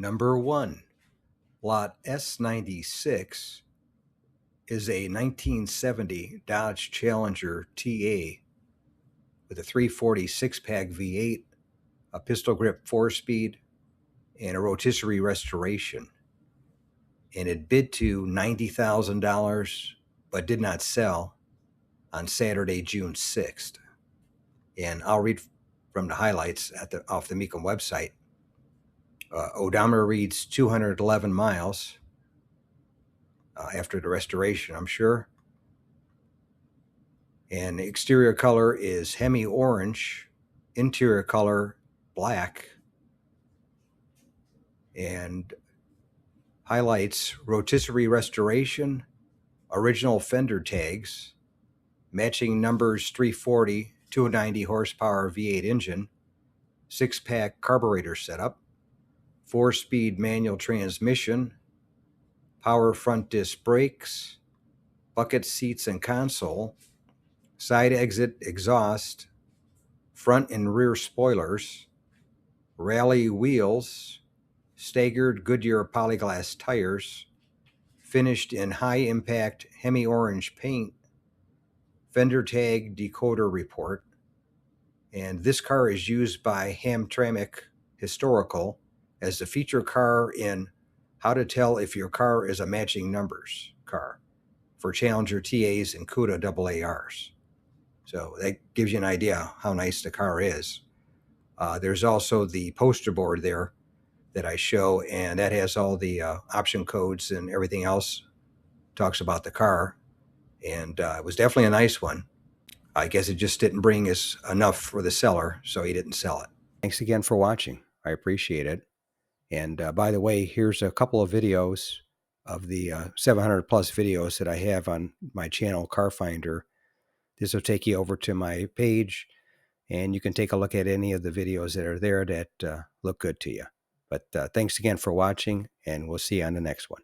Number 1, Lot S96 is a 1970 Dodge Challenger TA with a 340 six-pack V8, a pistol grip 4-speed, and a rotisserie restoration. And it bid to $90,000, but did not sell on Saturday, June 6th. And I'll read from the highlights off the Mecum website. Odometer reads 211 miles after the restoration, I'm sure. And the exterior color is Hemi orange, interior color black, and highlights rotisserie restoration, original fender tags, matching numbers 340, 290 horsepower V8 engine, 6-pack carburetor setup, 4-speed manual transmission, power front disc brakes, bucket seats and console, side exit exhaust, front and rear spoilers, rally wheels, staggered Goodyear polyglass tires, finished in high-impact Hemi orange paint, fender tag decoder report, and this car is used by Hamtramck Historical as the feature car in How to Tell If Your Car is a Matching Numbers car for Challenger TAs and CUDA AARs. So that gives you an idea how nice the car is. There's also the poster board there that I show, and that has all the option codes and everything else. Talks about the car, and it was definitely a nice one. I guess it just didn't bring us enough for the seller, so he didn't sell it. Thanks again for watching. I appreciate it. And by the way, here's a couple of videos of the 700 plus videos that I have on my channel, Car Finder. This will take you over to my page, and you can take a look at any of the videos that are there that look good to you. But thanks again for watching, and we'll see you on the next one.